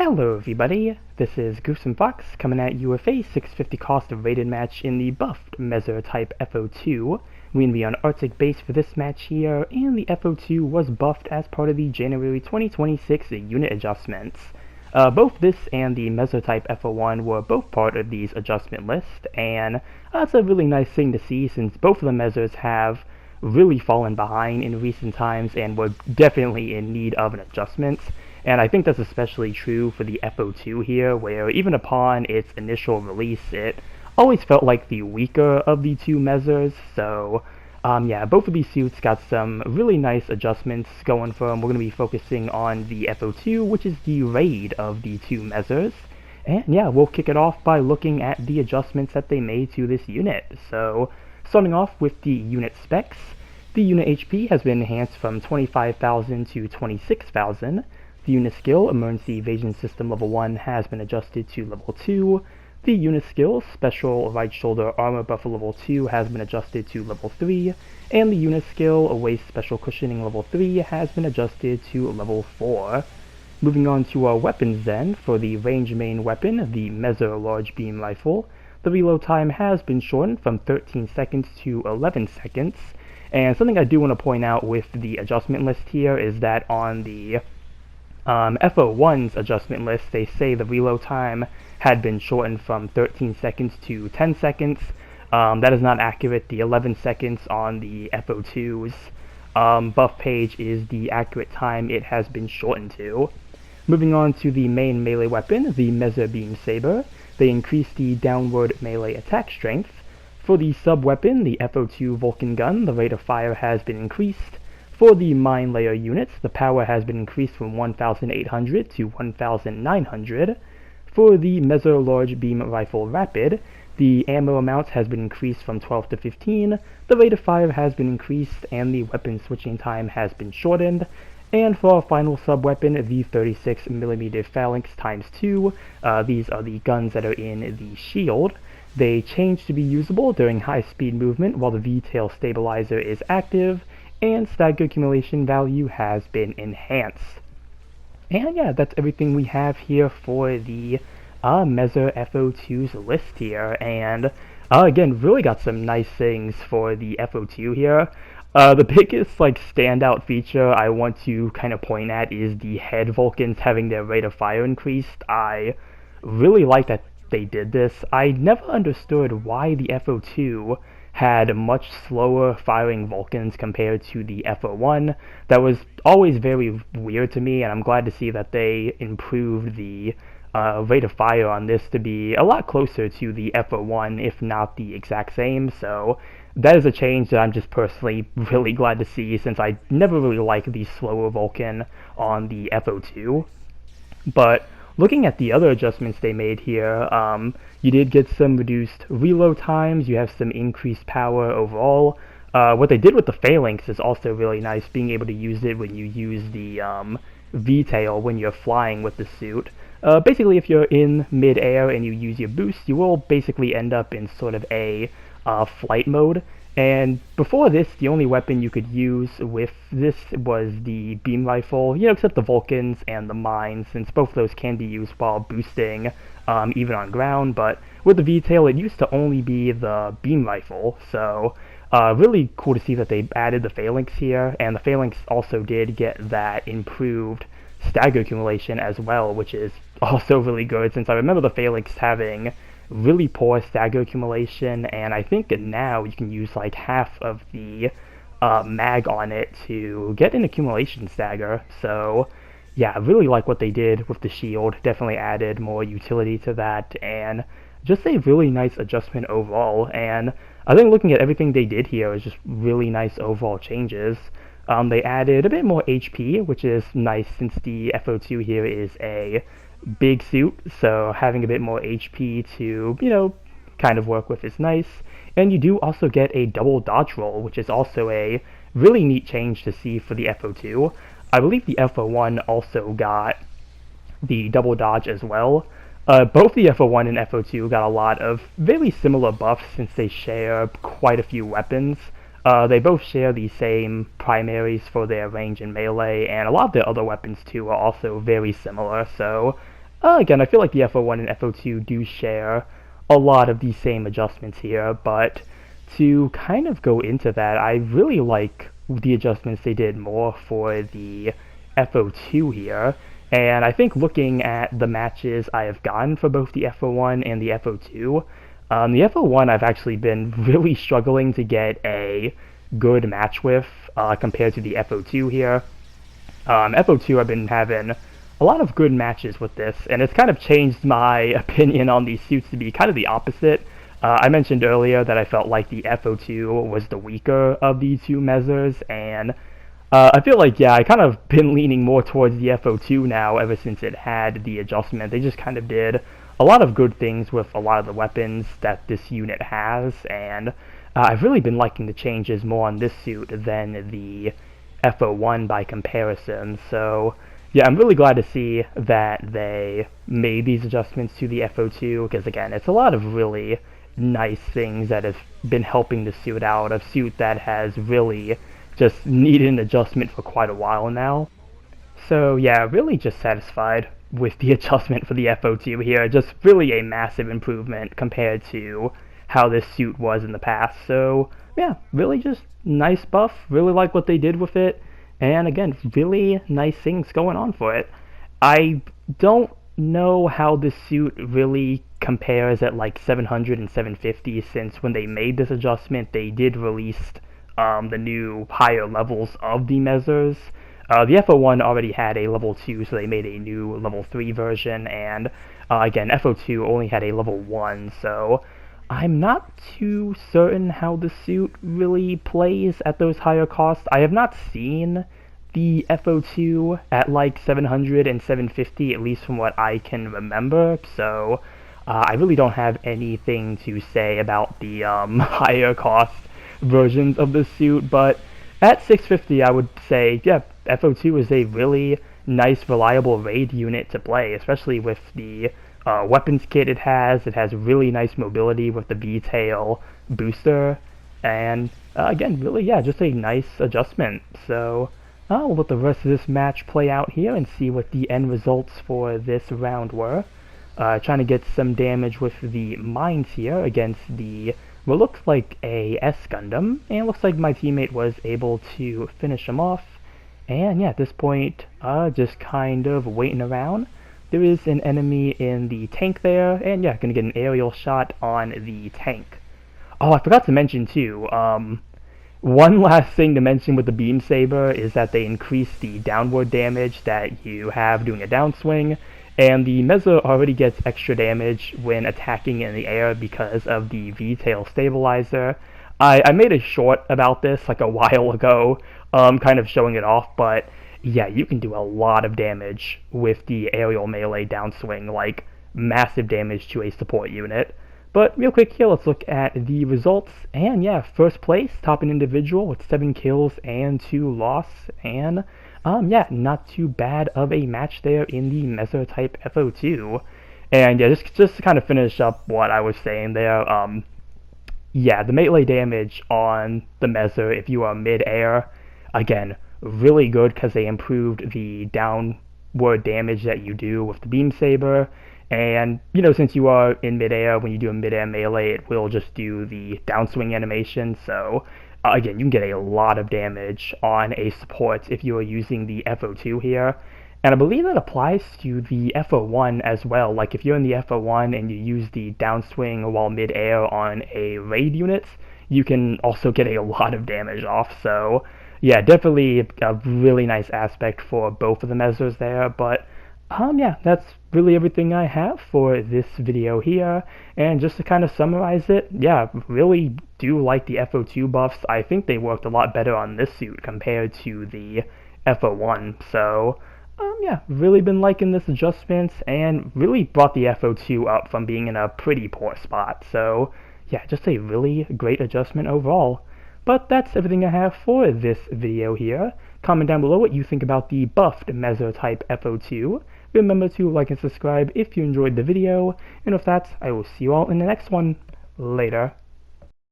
Hello everybody, this is Gruesome Fox coming at you with a 650 cost rated match in the buffed Messer Type-F02. We're going to be on Arctic base for this match here, and the F02 was buffed as part of the January 2026 unit adjustments. Both this and the Messer Type-F01 were both part of these adjustment lists, and that's a really nice thing to see since both of the Messers have really fallen behind in recent times and were definitely in need of an adjustment. And I think that's especially true for the F02 here, where even upon its initial release, it always felt like the weaker of the two Messers. So, yeah, both of these suits got some really nice adjustments going for them. We're going to be focusing on the F02, which is the raid of the two Messers. And yeah, we'll kick it off by looking at the adjustments that they made to this unit. So, starting off with the unit specs, the unit HP has been enhanced from 25,000 to 26,000. The unit skill, Emergency Evasion System Level 1, has been adjusted to Level 2. The unit skill, Special Right Shoulder Armor Buffer Level 2, has been adjusted to Level 3. And the unit skill, Waist Special Cushioning Level 3, has been adjusted to Level 4. Moving on to our weapons then, for the range main weapon, the Messer Large Beam Rifle, the reload time has been shortened from 13 seconds to 11 seconds. And something I do want to point out with the adjustment list here is that on the F01's adjustment list, they say the reload time had been shortened from 13 seconds to 10 seconds. That is not accurate. The 11 seconds on the F02's buff page is the accurate time it has been shortened to. Moving on to the main melee weapon, the Messer Beam Saber, they increased the downward melee attack strength. For the sub-weapon, the F02 Vulcan Gun, the rate of fire has been increased. For the mine layer units, the power has been increased from 1,800 to 1,900. For the Messer Large Beam Rifle Rapid, the ammo amount has been increased from 12 to 15, the rate of fire has been increased, and the weapon switching time has been shortened. And for our final sub-weapon, the 36mm Phalanx ×2, these are the guns that are in the shield. They change to be usable during high-speed movement while the V-tail stabilizer is active, and stagger accumulation value has been enhanced. And yeah, that's everything we have here for the Messer F02's list here, and again, really got some nice things for the F02 here. The biggest standout feature I want to kind of point at is the head Vulcans having their rate of fire increased. I really like that they did this. I never understood why the F02 had much slower firing Vulcans compared to the F01. That was always very weird to me, and I'm glad to see that they improved the rate of fire on this to be a lot closer to the F01, if not the exact same. So that is a change that I'm just personally really glad to see, since I never really liked the slower Vulcan on the F02. But looking at the other adjustments they made here, you did get some reduced reload times, you have some increased power overall. What they did with the Phalanx is also really nice, being able to use it when you use the V-tail when you're flying with the suit. Basically, if you're in mid-air and you use your boost, you will basically end up in sort of a flight mode. And before this, the only weapon you could use with this was the beam rifle, except the Vulcans and the mines, since both of those can be used while boosting, even on ground. But with the V-tail, it used to only be the beam rifle, so really cool to see that they added the Phalanx here, and the Phalanx also did get that improved stagger accumulation as well, which is also really good, since I remember the Phalanx having really poor stagger accumulation, and I think now you can use half of the mag on it to get an accumulation stagger. So yeah, I really like what they did with the shield. Definitely added more utility to that, and just a really nice adjustment overall. And I think looking at everything they did here is just really nice overall changes. They added a bit more HP, which is nice since the F02 here is a big suit, so having a bit more HP to, kind of work with is nice. And you do also get a double dodge roll, which is also a really neat change to see for the F02. I believe the F01 also got the double dodge as well. Both the F01 and F02 got a lot of very similar buffs since they share quite a few weapons. They both share the same primaries for their range and melee, and a lot of their other weapons too are also very similar, so Again, I feel like the FO1 and FO2 do share a lot of the same adjustments here, but to kind of go into that, I really like the adjustments they did more for the FO2 here. And I think looking at the matches I have gotten for both the FO1 and the FO2, the FO1 I've actually been really struggling to get a good match with compared to the FO2 here. FO2 I've been having a lot of good matches with this, and it's kind of changed my opinion on these suits to be kind of the opposite. I mentioned earlier that I felt like the FO2 was the weaker of the two Messers, and I feel like, yeah, I kind of been leaning more towards the FO2 now ever since it had the adjustment. They just kind of did a lot of good things with a lot of the weapons that this unit has, and I've really been liking the changes more on this suit than the FO1 by comparison. So yeah, I'm really glad to see that they made these adjustments to the FO2, because again, it's a lot of really nice things that have been helping the suit out, a suit that has really just needed an adjustment for quite a while now. So yeah, really just satisfied with the adjustment for the FO2 here, just really a massive improvement compared to how this suit was in the past. So yeah, really just nice buff, really like what they did with it, and again, really nice things going on for it. I don't know how this suit really compares at like 700 and 750, since when they made this adjustment, they did release the new higher levels of the Messers. The FO1 already had a level 2, so they made a new level 3 version, and again, FO2 only had a level 1, so I'm not too certain how the suit really plays at those higher costs. I have not seen the FO2 at like 700 and 750, at least from what I can remember, so I really don't have anything to say about the higher cost versions of the suit, but at 650 I would say, yeah, FO2 is a really nice, reliable raid unit to play, especially with the weapons kit it has. It has really nice mobility with the V-tail booster, and again, really, yeah, just a nice adjustment. So we'll let the rest of this match play out here and see what the end results for this round were. Trying to get some damage with the mines here against the what looks like a S Gundam, and it looks like my teammate was able to finish him off. And yeah, at this point, just kind of waiting around. There is an enemy in the tank there, and yeah, gonna get an aerial shot on the tank. Oh, I forgot to mention too, one last thing to mention with the Beam Saber is that they increase the downward damage that you have doing a downswing, and the Messer already gets extra damage when attacking in the air because of the V-tail stabilizer. I made a short about this like a while ago, kind of showing it off, but yeah, you can do a lot of damage with the aerial melee downswing, like massive damage to a support unit. But real quick here, let's look at the results, and yeah, first place, top an individual with 7 kills and 2 loss, and yeah, not too bad of a match there in the Messer Type-F02. And yeah, just to kind of finish up what I was saying there, yeah, the melee damage on the Messer, if you are mid-air, again, really good because they improved the downward damage that you do with the Beam Saber. And, you know, since you are in mid-air, when you do a mid-air melee, it will just do the downswing animation, so again, you can get a lot of damage on a support if you are using the FO2 here. And I believe that applies to the FO1 as well. Like, if you're in the FO1 and you use the downswing while mid-air on a raid unit, you can also get a lot of damage off. So, yeah, definitely a really nice aspect for both of the Messers there. But, yeah, that's really everything I have for this video here. And just to kind of summarize it, yeah, really do like the FO2 buffs. I think they worked a lot better on this suit compared to the FO1. So, yeah, really been liking this adjustment, and really brought the FO2 up from being in a pretty poor spot. So, yeah, just a really great adjustment overall. But that's everything I have for this video here. Comment down below what you think about the buffed Messer Type-F02. Remember to like and subscribe if you enjoyed the video, and with that, I will see you all in the next one. Later.